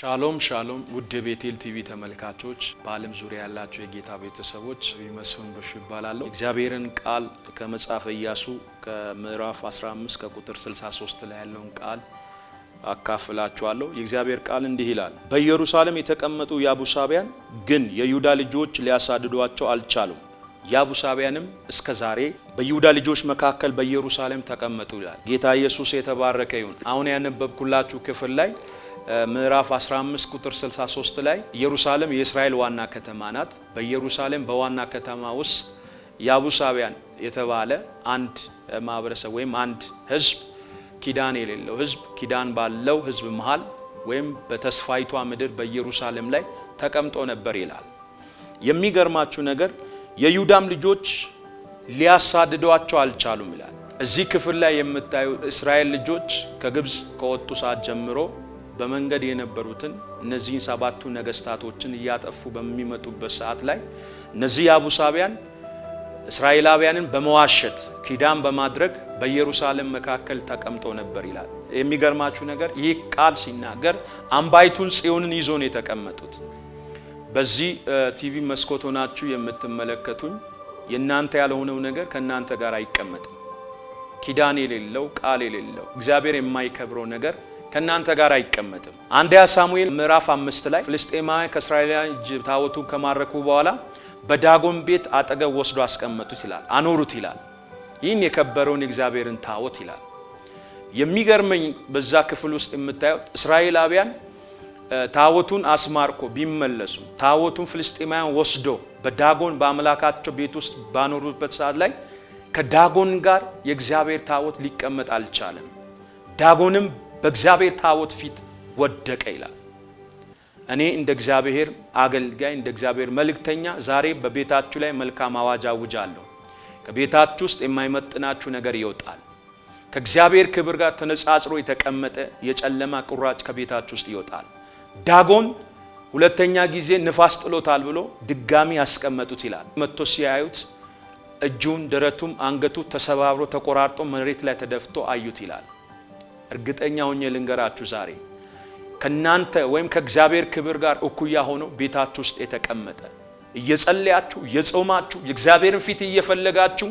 ሻሎም ሻሎም ውድ የቤቴል ቲቪ ተመልካቾች በዓለም ዙሪያ ያላችሁ የጌታ ቤተሰቦች ቢመስፍን በሹ ይባላል። እግዚአብሔርን ቃል ከመጽሐፈ ኢያሱ ከምዕራፍ 15 ከቁጥር 63 ላይ ያለውን ቃል አካፍላችኋለሁ። የእግዚአብሔር ቃል እንዲህ ይላል። በኢየሩሳሌም የተቀመጡ ያቡሳውያን ግን የይሁዳ ልጆች ሊያሳድዷቸው አልቻሉም። ያቡሳውያንም እስከዛሬ በይሁዳ ልጆች መካከል በኢየሩሳሌም ተቀመጡ ይላል። ጌታ ኢየሱስ የተባረከ ይሁን። አሁን ያነበብኩላችሁ ክፍል ላይ ምዕራፍ 15 ቁጥር 63 ላይ ኢየሩሳሌም የእስራኤል ዋና ከተማ ናት። በኢየሩሳሌም በዋና ከተማ ውስጥ ያቡሳውያን የተባለ አንድ ማህበረሰብ ወይም አንድ ህዝብ ኪዳን የሌለው ህዝብ ኪዳን ባለው ህዝብ መሃል ወይም በተስፋይቷ ምድር በኢየሩሳሌም ላይ ተቀምጦ ነበር ይላል። የሚገርማችሁ ነገር የይሁዳም ልጆች ሊያሳድዷቸው አልቻሉም ይላል። እዚህ ክፍል ላይ የምታዩ እስራኤል ልጆች ከግብጽ ከወጡ ሰዓት ጀምሮ በመንገድ የነበሩትን እነዚህን ሰባቱ ነገስታቶችን እያጠፉ በሚመጡበት ሰዓት ላይ እነዚህ ያቡሳውያን እስራኤላውያንን በመዋሸት ኪዳን በማድረግ በኢየሩሳሌም መካከል ተቀምጦ ነበር ይላል። የሚገርማችሁ ነገር ይህ ቃል ሲናገር አምባይቱን ጽዮንን ይዞ ነው የተቀመጡት። በዚህ ቲቪ መስኮት ሆናችሁ የምትመለከቱኝ የናንተ ያልሆነው ነገር ከናንተ ጋር አይቀመጥም። ኪዳን የሌለው ቃል የሌለው እግዚአብሔር የማይከብረው ነገር ከናንተ ጋር አይቀመጥም። አንደኛ ሳሙኤል ምዕራፍ 5 ላይ ፍልስጤማውያን ከእስራኤላውያን እጅ ታቦቱን ከማረኩ በኋላ በዳጎን ቤት አጠገብ ወስዶ አስቀመጡት ይላል፣ አኖሩት ይላል። ይህን የከበረውን የእግዚአብሔርን ታቦት ይላል። የሚገርመኝ በዛ ክፍል ውስጥ የምታዩት እስራኤላውያን ታቦቱን አስማርኮ ቢመለሱ ታቦቱን ፍልስጤማውያን ወስዶ በዳጎን በአምላካቸው ቤት ውስጥ ባኖሩበት ሰዓት ላይ ከዳጎን ጋር የእግዚአብሔር ታቦት ሊቀመጥ አልቻለም። ዳጎንም በእግዚአብሔር ታቦት ፊት ወደቀ ይላል። እኔ እንደ እግዚአብሔር አገልጋይ እንደ እግዚአብሔር መልእክተኛ ዛሬ በቤታችሁ ላይ መልካም አዋጅ አውጃለሁ። ከቤታችሁ ውስጥ የማይመጥናችሁ ነገር ይወጣል። ከእግዚአብሔር ክብር ጋር ተነጻጽሮ የተቀመጠ የጨለማ ቁራጭ ከቤታችሁ ውስጥ ይወጣል። ዳጎን ሁለተኛ ጊዜ ንፋስ ጥሎታል ብሎ ድጋሚ ያስቀመጡት ይላል። መጥቶ ሲያዩት እጁን ደረቱም አንገቱ ተሰባብሮ ተቆራርጦ መሬት ላይ ተደፍቶ አዩት ይላል። እርግጠኛ ሆኜ ልንገራችሁ ዛሬ ከናንተ ወይም ከእግዚአብሔር ክብር ጋር እኩያ ሆኖ ቤታችሁ ውስጥ የተቀመጠ እየጸለያችሁ እየጾማችሁ የእግዚአብሔርን ፊት እየፈለጋችሁ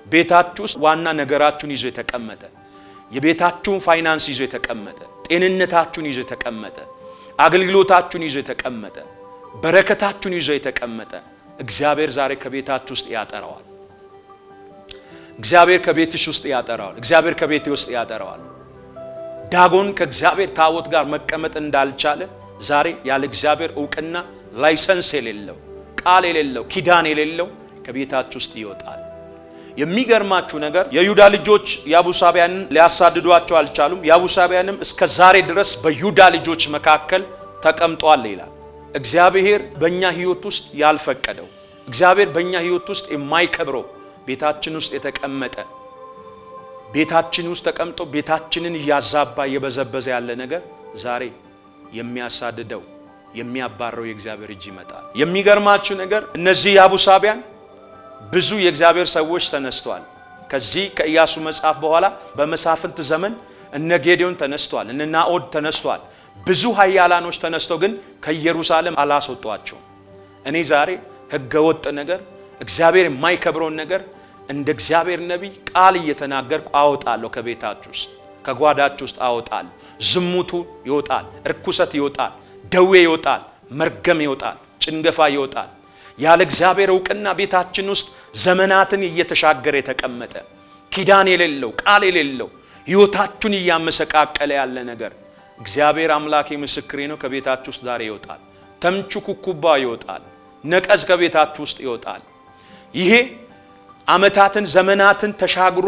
ቤታችሁ ውስጥ ዋና ነገራችሁን ይዞ የተቀመጠ የቤታችሁን ፋይናንስ ይዞ የተቀመጠ ጤንነታችሁን ይዞ የተቀመጠ አገልግሎታችሁን ይዞ የተቀመጠ በረከታችሁን ይዞ የተቀመጠ እግዚአብሔር ዛሬ ከቤታችሁ ውስጥ ያጠራዋል። እግዚአብሔር ከቤትሽ ውስጥ ያጠራዋል። እግዚአብሔር ከቤቴ ውስጥ ያጠራዋል። ዳጎን ከእግዚአብሔር ታቦት ጋር መቀመጥ እንዳልቻለ ዛሬ ያለ እግዚአብሔር ዕውቅና ላይሰንስ የሌለው ቃል የሌለው ኪዳን የሌለው ከቤታችሁ ውስጥ ይወጣል። የሚገርማችሁ ነገር የይሁዳ ልጆች ያቡሳውያንን ሊያሳድዷቸው አልቻሉም። ያቡሳውያንም እስከ ዛሬ ድረስ በይሁዳ ልጆች መካከል ተቀምጧል ይላል። እግዚአብሔር በእኛ ህይወት ውስጥ ያልፈቀደው እግዚአብሔር በእኛ ህይወት ውስጥ የማይከብረው ቤታችን ውስጥ የተቀመጠ ቤታችን ውስጥ ተቀምጦ ቤታችንን ያዛባ የበዘበዘ ያለ ነገር ዛሬ የሚያሳድደው የሚያባረው የእግዚአብሔር እጅ ይመጣል። የሚገርማችሁ ነገር እነዚህ ያቡሳውያን ብዙ የእግዚአብሔር ሰዎች ተነስተዋል። ከዚህ ከኢያሱ መጽሐፍ በኋላ በመሳፍንት ዘመን እነ ጌዴዎን ተነስተዋል፣ እነ ናኦድ ተነስተዋል። ብዙ ኃያላኖች ተነስተው ግን ከኢየሩሳሌም አላስወጧቸው። እኔ ዛሬ ህገወጥ ነገር እግዚአብሔር የማይከብረውን ነገር እንደ እግዚአብሔር ነቢይ ቃል እየተናገርኩ አወጣለሁ። ከቤታችሁ ውስጥ ከጓዳችሁ ውስጥ አወጣለሁ። ዝሙቱ ይወጣል፣ እርኩሰት ይወጣል፣ ደዌ ይወጣል፣ መርገም ይወጣል፣ ጭንገፋ ይወጣል። ያለ እግዚአብሔር ዕውቅና ቤታችን ውስጥ ዘመናትን እየተሻገረ የተቀመጠ ኪዳን የሌለው ቃል የሌለው ህይወታችሁን እያመሰቃቀለ ያለ ነገር እግዚአብሔር አምላኬ ምስክሬ ነው፣ ከቤታችሁ ውስጥ ዛሬ ይወጣል። ተምቹ ኩኩባ ይወጣል። ነቀዝ ከቤታችሁ ውስጥ ይወጣል። ይሄ አመታትን ዘመናትን ተሻግሮ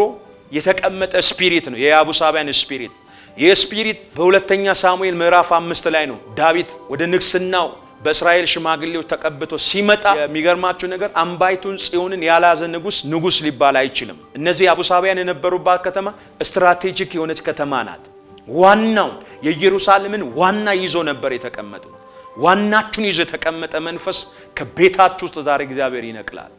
የተቀመጠ ስፒሪት ነው፣ የያቡሳውያን ስፒሪት። ይህ ስፒሪት በሁለተኛ ሳሙኤል ምዕራፍ 5 ላይ ነው ዳዊት ወደ ንግስናው በእስራኤል ሽማግሌዎች ተቀብቶ ሲመጣ የሚገርማችሁ ነገር አምባይቱን ጽዮንን ያላዘ ንጉስ ሊባል አይችልም። እነዚህ ያቡሳውያን የነበሩባት ከተማ ስትራቴጂክ የሆነች ከተማ ናት። ዋናው የኢየሩሳሌምን ዋና ይዞ ነበር የተቀመጡት። ዋናችሁን ይዞ የተቀመጠ መንፈስ ከቤታችሁ ውስጥ ዛሬ እግዚአብሔር ይነቅላል።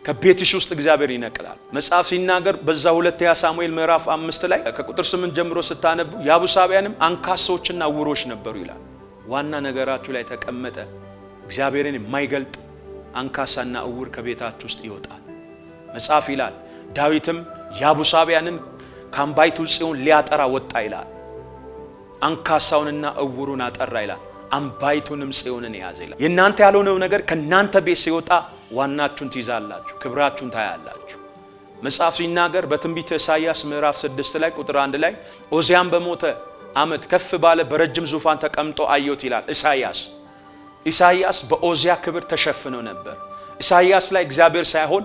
ከቤትሽ ውስጥ እግዚአብሔር ይነቅላል። መጽሐፍ ሲናገር በዛ ሁለተኛ ሳሙኤል ምዕራፍ 5 ላይ ከቁጥር 8 ጀምሮ ስታነቡ ያቡሳውያንም አንካሶችና ዕውሮች ነበሩ ይላል። ዋና ነገራችሁ ላይ ተቀመጠ እግዚአብሔርን የማይገልጥ አንካሳና እውር ከቤታችሁ ውስጥ ይወጣል። መጽሐፍ ይላል ዳዊትም ያቡሳቢያንን ካምባይቱ ጽዮን ሊያጠራ ወጣ ይላል። አንካሳውንና እውሩን አጠራ ይላል። አምባይቱንም ጽዮንን ያዘ ይላል። የናንተ ያልሆነው ነገር ከናንተ ቤት ሲወጣ ዋናችሁን ትይዛላችሁ፣ ክብራችሁን ታያላችሁ። መጽሐፍ ሲናገር በትንቢተ ኢሳይያስ ምዕራፍ 6 ላይ ቁጥር 1 ላይ ኦዚያን በሞተ ዓመት ከፍ ባለ በረጅም ዙፋን ተቀምጦ አየሁት ይላል ኢሳይያስ በኦዚያ ክብር ተሸፍኖ ነበር። ኢሳይያስ ላይ እግዚአብሔር ሳይሆን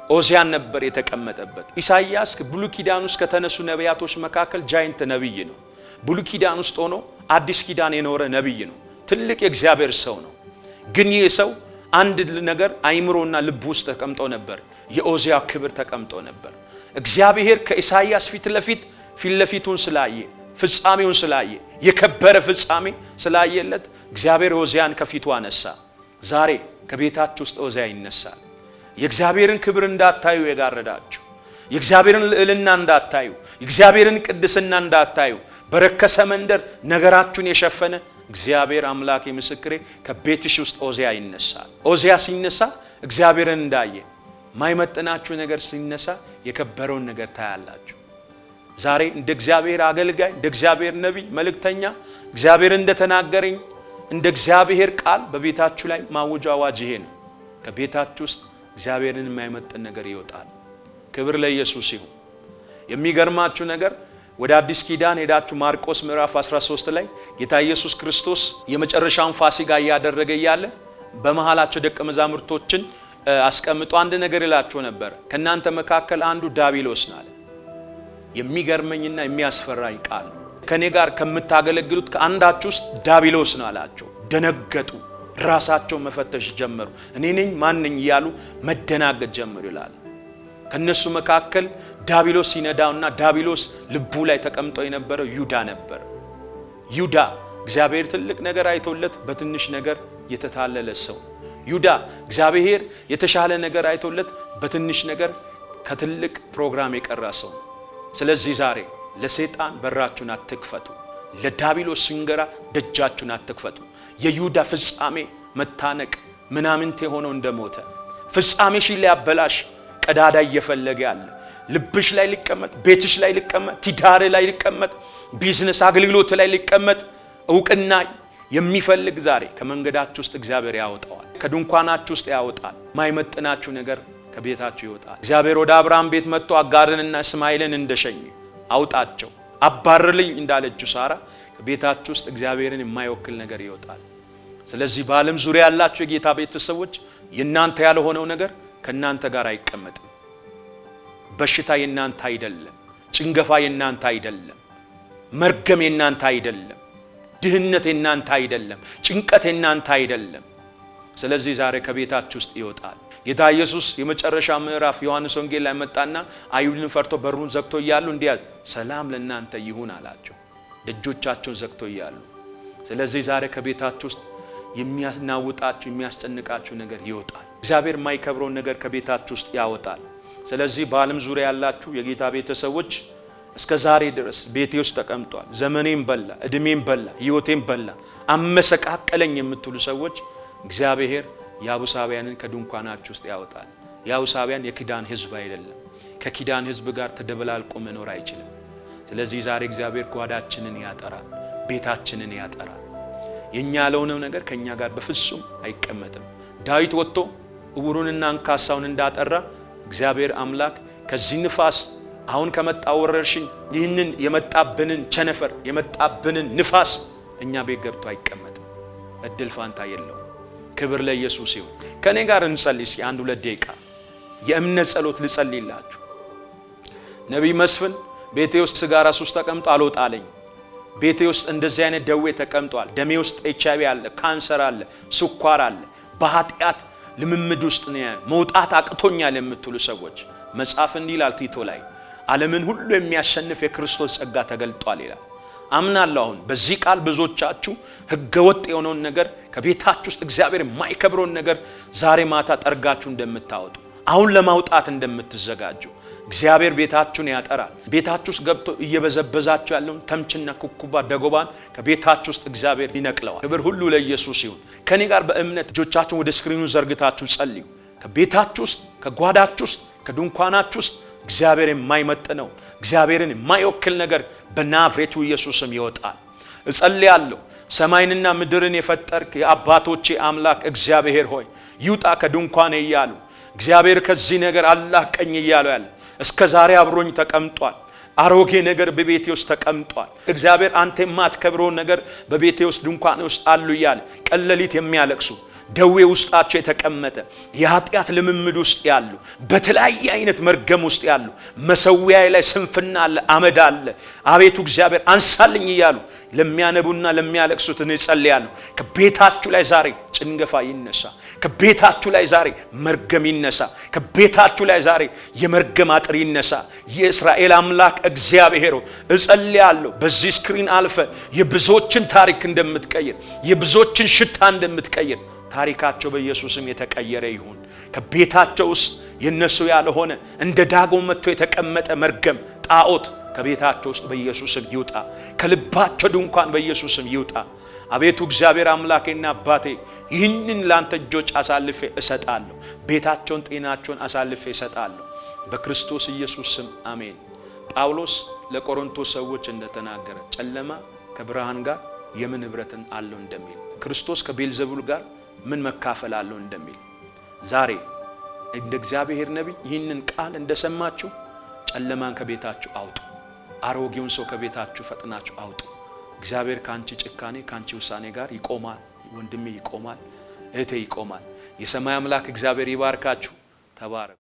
ኦዚያን ነበር የተቀመጠበት። ኢሳይያስ ብሉይ ኪዳን ውስጥ ከተነሱ ነቢያቶች መካከል ጃይንት ነብይ ነው። ብሉይ ኪዳን ውስጥ ሆኖ አዲስ ኪዳን የኖረ ነብይ ነው። ትልቅ የእግዚአብሔር ሰው ነው። ግን ይህ ሰው አንድ ነገር አይምሮና ልብ ውስጥ ተቀምጦ ነበር። የኦዚያ ክብር ተቀምጦ ነበር። እግዚአብሔር ከኢሳይያስ ፊት ለፊቱን ስላየ፣ ፍጻሜውን ስላየ፣ የከበረ ፍጻሜ ስላየለት እግዚአብሔር ኦዚያን ከፊቱ አነሳ። ዛሬ ከቤታችሁ ውስጥ ኦዚያ ይነሳል። የእግዚአብሔርን ክብር እንዳታዩ የጋረዳችሁ፣ የእግዚአብሔርን ልዕልና እንዳታዩ፣ የእግዚአብሔርን ቅድስና እንዳታዩ በረከሰ መንደር ነገራችሁን የሸፈነ እግዚአብሔር አምላክ ምስክሬ ከቤትሽ ውስጥ ኦዚያ ይነሳል። ኦዚያ ሲነሳ እግዚአብሔርን እንዳየ ማይመጥናችሁ ነገር ሲነሳ የከበረውን ነገር ታያላችሁ። ዛሬ እንደ እግዚአብሔር አገልጋይ፣ እንደ እግዚአብሔር ነቢይ መልእክተኛ እግዚአብሔር እንደተናገረኝ እንደ እግዚአብሔር ቃል በቤታችሁ ላይ ማወጅ አዋጅ ይሄ ነው። ከቤታችሁ ውስጥ እግዚአብሔርን የማይመጥን ነገር ይወጣል። ክብር ለኢየሱስ ይሁን። የሚገርማችሁ ነገር ወደ አዲስ ኪዳን ሄዳችሁ ማርቆስ ምዕራፍ 13 ላይ ጌታ ኢየሱስ ክርስቶስ የመጨረሻውን ፋሲካ ያደረገ ያለ በመሃላቸው ደቀ መዛሙርቶችን አስቀምጦ አንድ ነገር ይላቸው ነበር። ከናንተ መካከል አንዱ ዳቢሎስ ነው አለ። የሚገርመኝና የሚያስፈራኝ ቃል ከኔ ጋር ከምታገለግሉት ከአንዳችሁ ውስጥ ዳቢሎስ ነው አላቸው። ደነገጡ፣ ራሳቸው መፈተሽ ጀመሩ። እኔ ነኝ ማን ነኝ እያሉ መደናገጥ ጀመሩ ይላል። ከነሱ መካከል ዳቢሎስ ሲነዳውና ዳቢሎስ ልቡ ላይ ተቀምጦ የነበረው ይሁዳ ነበር። ይሁዳ እግዚአብሔር ትልቅ ነገር አይቶለት በትንሽ ነገር የተታለለ ሰው። ይሁዳ እግዚአብሔር የተሻለ ነገር አይቶለት በትንሽ ነገር ከትልቅ ፕሮግራም የቀራ ሰው። ስለዚህ ዛሬ ለሰይጣን በራችሁን አትክፈቱ፣ ለዳቢሎስ ሲንገራ ደጃችሁን አትክፈቱ። የይሁዳ ፍጻሜ መታነቅ ምናምንቴ ሆኖ እንደሞተ ፍጻሜሽ ሊያበላሽ ቀዳዳ እየፈለገ ያለ ልብሽ ላይ ሊቀመጥ፣ ቤትሽ ላይ ሊቀመጥ፣ ትዳር ላይ ሊቀመጥ፣ ቢዝነስ አገልግሎት ላይ ሊቀመጥ እውቅና የሚፈልግ ዛሬ ከመንገዳችሁ ውስጥ እግዚአብሔር ያወጣዋል። ከድንኳናችሁ ውስጥ ያወጣል። ማይመጥናችሁ ነገር ከቤታችሁ ይወጣል። እግዚአብሔር ወደ አብርሃም ቤት መጥቶ አጋርንና እስማኤልን እንደሸኘ አውጣቸው አባርልኝ እንዳለችው ሳራ ከቤታችሁ ውስጥ እግዚአብሔርን የማይወክል ነገር ይወጣል። ስለዚህ በዓለም ዙሪያ ያላችሁ የጌታ ቤተሰቦች የናንተ ያልሆነው ነገር ከናንተ ጋር አይቀመጥም። በሽታ የናንተ አይደለም። ጭንገፋ የናንተ አይደለም። መርገም የናንተ አይደለም። ድህነት የናንተ አይደለም። ጭንቀት የናንተ አይደለም። ስለዚህ ዛሬ ከቤታችሁ ውስጥ ይወጣል። ጌታ ኢየሱስ የመጨረሻ ምዕራፍ ዮሐንስ ወንጌል ላይ መጣና አይሁድን ፈርቶ በሩን ዘግቶ እያሉ እንዲህ አለ፣ ሰላም ለእናንተ ይሁን አላቸው። ደጆቻቸውን ዘግቶ እያሉ። ስለዚህ ዛሬ ከቤታችሁ ውስጥ የሚያናውጣችሁ የሚያስጨንቃችሁ ነገር ይወጣል። እግዚአብሔር የማይከብረውን ነገር ከቤታችሁ ውስጥ ያወጣል። ስለዚህ በዓለም ዙሪያ ያላችሁ የጌታ ቤተሰቦች እስከ ዛሬ ድረስ ቤቴ ውስጥ ተቀምጧል፣ ዘመኔም በላ፣ እድሜም በላ፣ ህይወቴም በላ፣ አመሰቃቀለኝ የምትሉ ሰዎች እግዚአብሔር ያቡሳቢያንን ከድንኳናችሁ ውስጥ ያወጣል። ያቡሳቢያን የኪዳን ህዝብ አይደለም። ከኪዳን ህዝብ ጋር ተደበላልቆ መኖር አይችልም። ስለዚህ ዛሬ እግዚአብሔር ጓዳችንን ያጠራል፣ ቤታችንን ያጠራል። የኛ ያልሆነው ነገር ከኛ ጋር በፍጹም አይቀመጥም። ዳዊት ወጥቶ እውሩንና አንካሳውን እንዳጠራ እግዚአብሔር አምላክ ከዚህ ንፋስ አሁን ከመጣው ወረርሽኝ ይህንን የመጣብንን ቸነፈር የመጣብንን ንፋስ እኛ ቤት ገብቶ አይቀመጥም። እድል ፋንታ የለው። ክብር ለኢየሱስ ይሁን። ከኔ ጋር እንጸልይ እስኪ 1-2 ደቂቃ የእምነት ጸሎት ልጸልይላችሁ። ነብይ መስፍን ቤቴ ውስጥ ሲጋራ ሱስ ተቀምጦ አልወጣለኝ። ቤቴ ውስጥ እንደዚህ አይነት ደዌ ተቀምጧል። ደሜ ውስጥ ኤችአይቪ አለ፣ ካንሰር አለ፣ ስኳር አለ፣ በኃጢአት ልምምድ ውስጥ ነው መውጣት አቅቶኛል የምትሉ ሰዎች መጽሐፍ እንዲህ ይላል ቲቶ ላይ ዓለምን ሁሉ የሚያሸንፍ የክርስቶስ ጸጋ ተገልጧል ይላል። አምናለሁ አሁን በዚህ ቃል ብዙዎቻችሁ ህገወጥ የሆነውን ነገር ከቤታችሁ ውስጥ እግዚአብሔር የማይከብረውን ነገር ዛሬ ማታ ጠርጋችሁ እንደምታወጡ አሁን ለማውጣት እንደምትዘጋጁ እግዚአብሔር ቤታችሁን ያጠራል። ቤታችሁ ውስጥ ገብቶ እየበዘበዛችሁ ያለውን ተምችና ኩኩባ ደጎባን ከቤታችሁ ውስጥ እግዚአብሔር ይነቅለዋል። ክብር ሁሉ ለኢየሱስ ይሁን። ከኔ ጋር በእምነት እጆቻችሁን ወደ ስክሪኑ ዘርግታችሁ ጸልዩ። ከቤታችሁ ውስጥ፣ ከጓዳችሁ ውስጥ፣ ከድንኳናችሁ ውስጥ እግዚአብሔር የማይመጥነው እግዚአብሔርን የማይወክል ነገር በናዝሬቱ ኢየሱስም ይወጣል። እጸልያለሁ። ሰማይንና ምድርን የፈጠርክ የአባቶቼ አምላክ እግዚአብሔር ሆይ ይውጣ ከድንኳኔ እያሉ እግዚአብሔር ከዚህ ነገር አላቀኝ እያሉ ያለ እስከ ዛሬ አብሮኝ ተቀምጧል። አሮጌ ነገር በቤቴ ውስጥ ተቀምጧል። እግዚአብሔር አንተ የማትከብረውን ነገር በቤቴ ውስጥ ድንኳኔ ውስጥ አሉ እያለ ቀለሊት የሚያለቅሱ ደዌ ውስጣቸው የተቀመጠ የኃጢአት ልምምድ ውስጥ ያሉ በተለያየ አይነት መርገም ውስጥ ያሉ መሰዊያዬ ላይ ስንፍና አለ፣ አመድ አለ፣ አቤቱ እግዚአብሔር አንሳልኝ እያሉ ለሚያነቡና ለሚያለቅሱት እኔ ጸልያለሁ። ከቤታችሁ ላይ ዛሬ ጭንገፋ ይነሳ። ከቤታችሁ ላይ ዛሬ መርገም ይነሳ። ከቤታችሁ ላይ ዛሬ የመርገም አጥር ይነሳ። የእስራኤል አምላክ እግዚአብሔር እጸልያለሁ። በዚህ ስክሪን አልፈ የብዙዎችን ታሪክ እንደምትቀይር፣ የብዙዎችን ሽታ እንደምትቀይር ታሪካቸው በኢየሱስም የተቀየረ ይሁን። ከቤታቸው ውስጥ የነሱ ያልሆነ እንደ ዳጎን መጥቶ የተቀመጠ መርገም ጣዖት ከቤታቸው ውስጥ በኢየሱስም ይውጣ። ከልባቸው ድንኳን በኢየሱስም ይውጣ። አቤቱ እግዚአብሔር አምላኬና አባቴ ይህንን ላንተ እጆች አሳልፌ እሰጣለሁ። ቤታቸውን፣ ጤናቸውን አሳልፌ እሰጣለሁ በክርስቶስ ኢየሱስ ስም አሜን። ጳውሎስ ለቆሮንቶስ ሰዎች እንደተናገረ ጨለማ ከብርሃን ጋር የምን ህብረትን አለው እንደሚል፣ ክርስቶስ ከቤልዘቡል ጋር ምን መካፈል አለው እንደሚል፣ ዛሬ እንደ እግዚአብሔር ነቢይ ይህንን ቃል እንደሰማችሁ ጨለማን ከቤታችሁ አውጡ። አሮጌውን ሰው ከቤታችሁ ፈጥናችሁ አውጡ። እግዚአብሔር ካንቺ ጭካኔ ካንቺ ውሳኔ ጋር ይቆማል። ወንድሜ ይቆማል፣ እህቴ ይቆማል። የሰማይ አምላክ እግዚአብሔር ይባርካችሁ። ተባረኩ።